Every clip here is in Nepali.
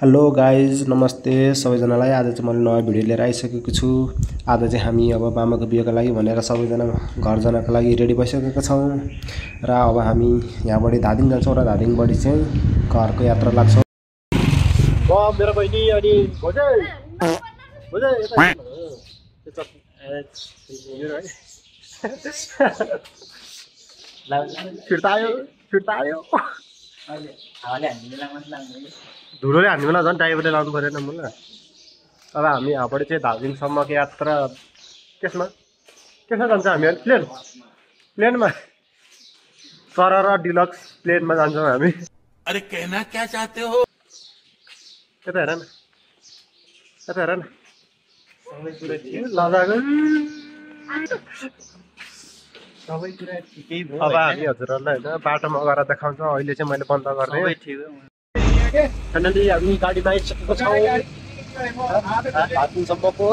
हेलो गाइज नमस्ते सबैजनालाई। आज चाहिँ मैले नयाँ भिडियो लिएर आइसकेको छु। आज चाहिँ हामी अब मामाको बिहेको लागि भनेर सबैजना घर जानको लागि रेडी भइसकेका छौँ र अब हामी यहाँबाट धादिङ जान्छौँ र धादिङबाट चाहिँ घरको यात्रा लाग्छौँ। मेरो बहिनी अनि फिर्ता आयो धुलोले हान्ने बेला झन् ड्राइभरले लाउनु परेन मलाई। अब हामी यहाँबाट चाहिँ धादिङसम्मको यात्रा केसमा जान्छ हामी प्लेनमा तर र डिलक्स प्लेनमा जान्छौँ हामी। अरे कहना क्या चाहते हो? यता हेर न अब हामी हजुरहरूलाई होइन बाटोमा गएर देखाउँछौँ। अहिले चाहिँ मैले बन्द गर्ने फाइनली हामी गाडीमा आइसकेको छौँ धादिङसम्मको।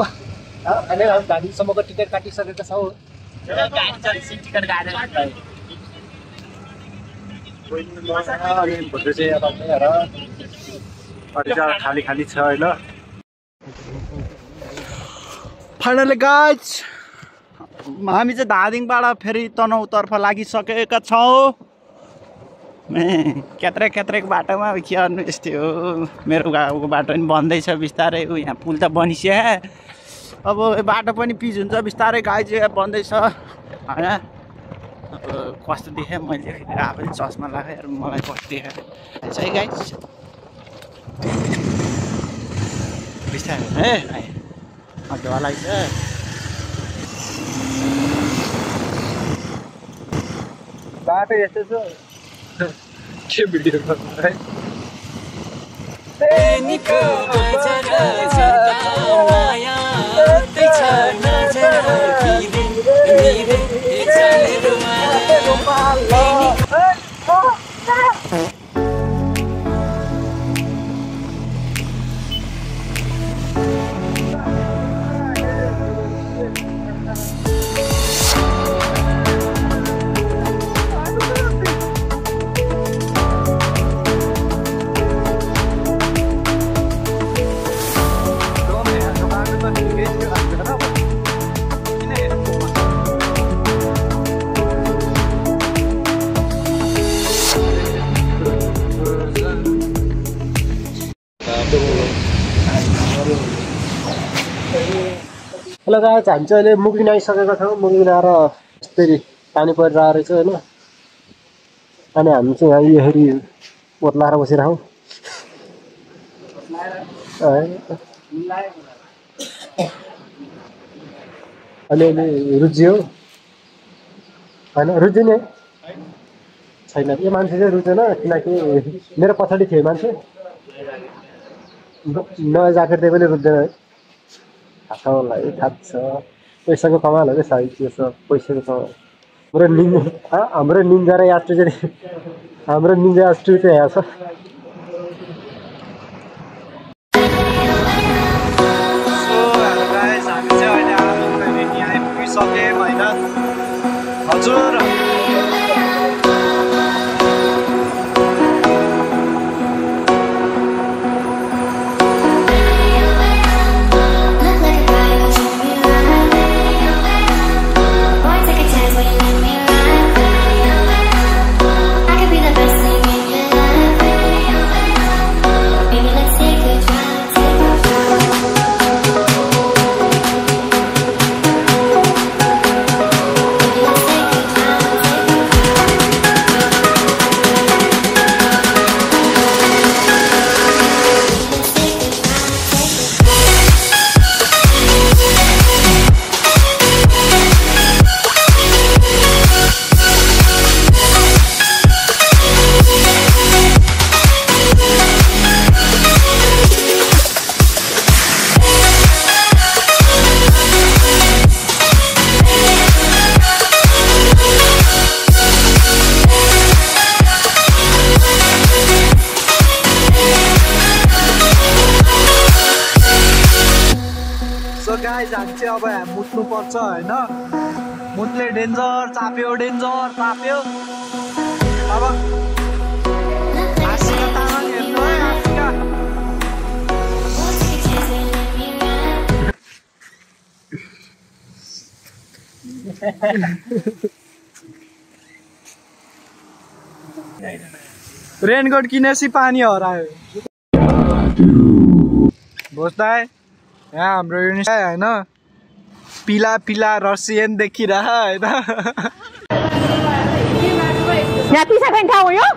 धादिङसम्मको टिकट काटिसकेका छौँ। अनि भोलि चाहिँ अब हेर खाली खाली छ होइन। फाइनली गाइज हामी चाहिँ धादिङबाट फेरि तनहुँतर्फ लागिसकेका छौँ। क्यात्रेको बाटोमा के गर्नु यस्तै हो। मेरो गाउँको बाटो पनि बन्दैछ बिस्तारै। यहाँ पुल त बनिस्या अब बाटो पनि पिच हुन्छ बिस्तारै। गाइज बन्दैछ होइन। अब कस्तो देखेँ मैले आफै चस्मा लगाएर मलाई कस्तो देखेँ है गाइज। बिस्तारै है अड्डा लाग्छ। बाटो यस्तो छ के भिडियो गर्नु है। हेलो गाइस हामी चाहिँ अहिले मुगिन आइसकेका छौँ। मुगिन आएर यस्तै पानी परिरहेको रहेछ होइन। अनि हामी चाहिँ यहाँ यसरी ओत्लाएर बसेर हौ अलिअलि रुच्यो होइन। रुच्यो नि छैन यो मान्छे चाहिँ रुचेन किनकि मेरो पछाडि थियो मान्छे। नयाँ ज्याकेट दिए पनि रुच्दैन है। थाहा छ पैसाको कमाल हो क्या सायद त्यो सब पैसाको कमाल। हाम्रो निन्जा र यात्रु चाहिँ हाम्रो निन्जा यात्रु चाहिँ यहाँ छ। हजुर गाइज हामी चाहिँ अब मुत्नु पर्छ होइन। मुतले डेन्जर चाप्यो अब आशिका तामाङ हेर्नु है। आशिका रेनकोट किनेपछि पानी हरायो भोस्दाय यहाँ हाम्रो युनिट होइन पिला पिला रसियन देखिरह होइन यहाँ पिसा खाने ठाउँ हो यो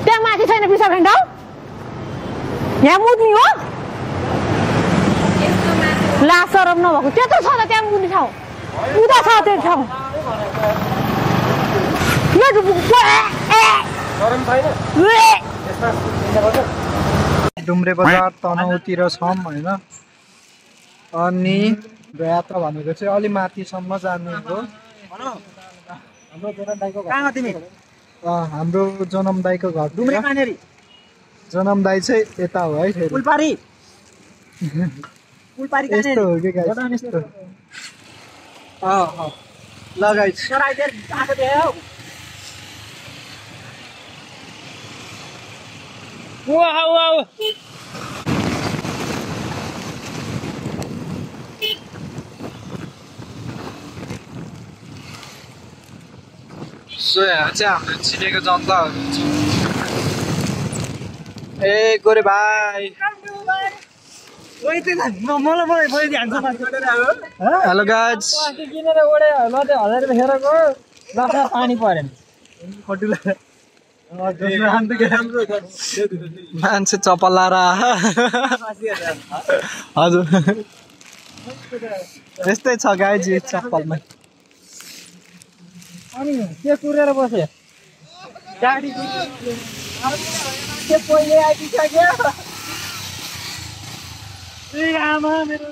त्यहाँ माथि छैन पिसा खाने ठाउँ यहाँ मुद्ने हो ला सरम नभएको त्यत्रो छ त त्यहाँ मुद्ने ठाउँ उता छ त्यो ठाउँ डुम्रे बजार तनहुँतिर छौँ होइन अनि यात्रा भनेको चाहिँ अलि माथिसम्म जानु हो हाम्रो जनम दाईको घर जनम दाई चाहिँ यता हो है यस्तो हो कि लगाइ सो यहाँ चाहिँ हाम्रो चिनेको जनताहरू ए गोरे भाइ हेलो गाइज पानी परेन मान्छे चपलाएर हजुर यस्तै छ गाइज चप्पलमा अनि के कुरेर बसे गाडी पहिले आइसक्यो ए आमा मेरो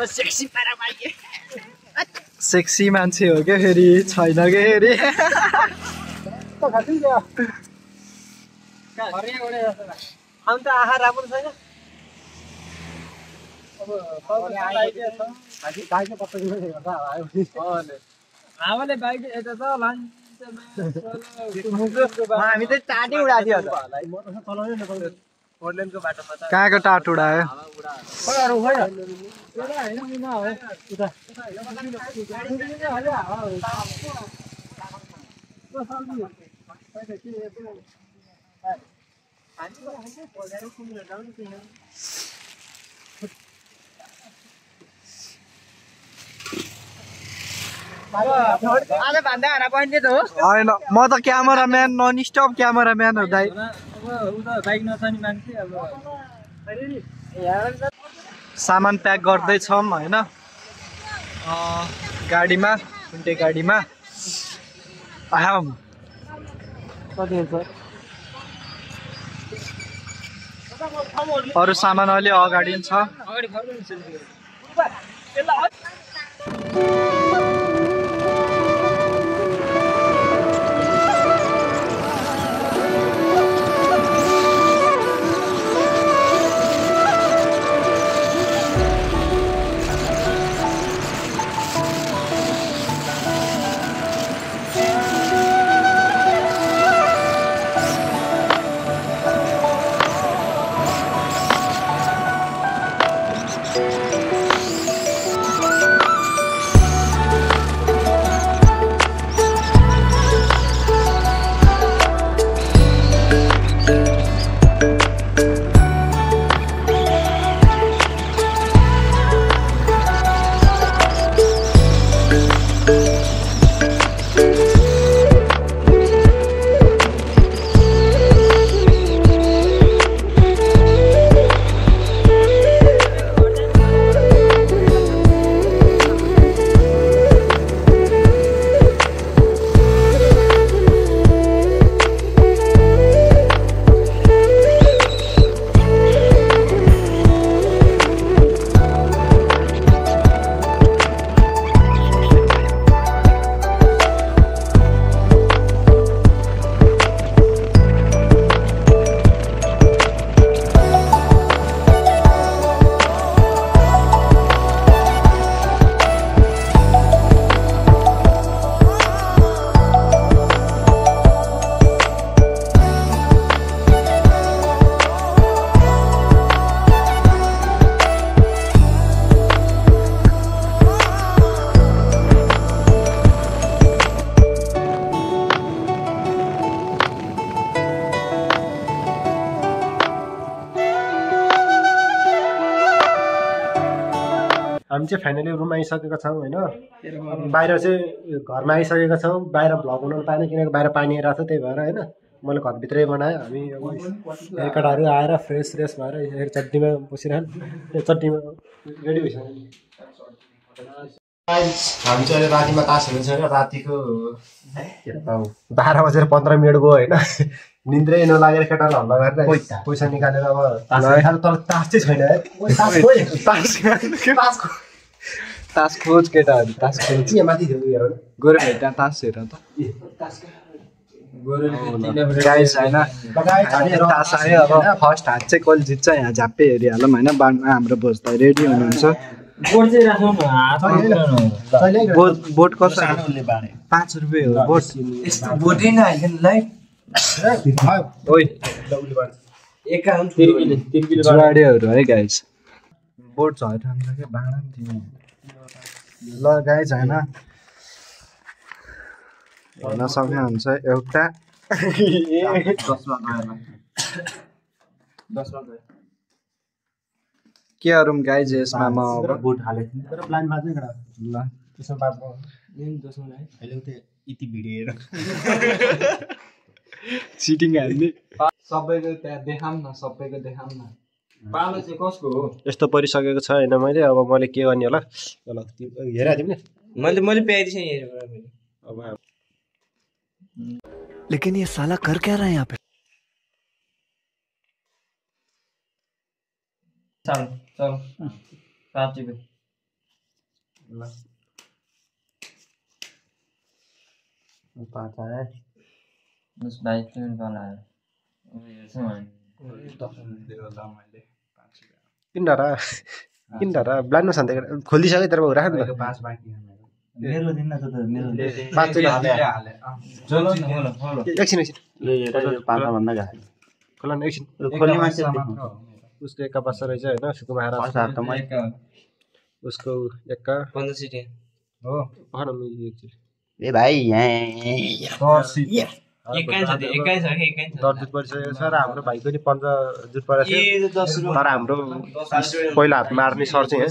सेक्सी पारा माइके सेक्सी मान्छे हो क्या फेरि छैन क्या फेरि अन्त आँखा राम्रो छैन हावाले बाइक यता त हामी त टाटी उडाथ्यो कहाँको टाट उडायो होइन म त क्यामेराम्यान नन स्टप क्यामेराम्यान हो दाइ सामान प्याक गर्दैछौँ होइन गाडीमा कुन्टे गाडीमा अरू सामान अलि अगाडि छ हामी चाहिँ फाइनली रुम आइसकेका छौँ होइन। बाहिर चाहिँ घरमा आइसकेका छौँ। बाहिर भ्लग हुन पाएन किनकि बाहिर पानी आइरहेको थियो, त्यही भएर होइन मैले घरभित्रै बनाएँ। हामी अब केटाहरू आएर फ्रेस भएर यसरी चट्नीमा बसिरहन्, चट्नीमा रेडी भइसक्यो। हामी चाहिँ अहिले रातिमा तास हेर्नु छैन। रातिको 12:15 गयो होइन। निन्द्रै नलागेर केटाहरू हल्ला गरेर पैसा निकालेर अब तास तर तास चाहिँ छैन है। तास खोज केटाहरू, तास खोज। यहाँ माथि थियो हेर गएर भेट्दा तास हेर त गाइस होइन। तास आयो अब फर्स्ट हात चाहिँ कसले जित्छ यहाँ झ्याप्पै हेरिहालौँ होइन। बादमा हाम्रो भोज त रेडी हुनुहुन्छ। बोट कस्तो 5 रुपियाँ हो बोट। जुवाडेहरू है गाइस। बोट झरिरहन्छ क्या भाँडा पनि थियो ल गाइस होइन। हेर्न सक्नुहुन्छ एउटा के गरौँ गाइस यसमा म अब बोट हालेको थिएँ तर प्लान बाँच्नै खडा ल त्यसमा बात अहिले उतै यति भिडियो हेर सिटिङ हाल्ने सबैको त्यहाँ देखाउँ न, सबैको देखाउँ न। पालो चाहिँ कसको हो यस्तो परिसकेको छ होइन। मैले अब मैले के गर्ने होला। ल हेरा तिमीले मैले प्याइदिएँ नि अब लेकिन ये साला कर क्या रहा है यहाँ पे? चलो 5 GB ल 5 आयो बस 22 मिनट वाला है। किन डरा ब्लान्ड नछन् खोलिसक्यो तर राख न। मेरो दिन न त मेरो एकछिन पाता भन्दा गा खोला न एकछिन। खोल्ने मान्छे उसको एक्का बस्छ रहेछ होइन। सुकुमा उसको एक्का 15 सिटी हो भन एकछिन। ए भाइ यहाँ दर्जुट परिसकेको छ र हाम्रो भाइको नि 15 जुट परेको छ। तर हाम्रो पहिला हात मार्ने सर चाहिँ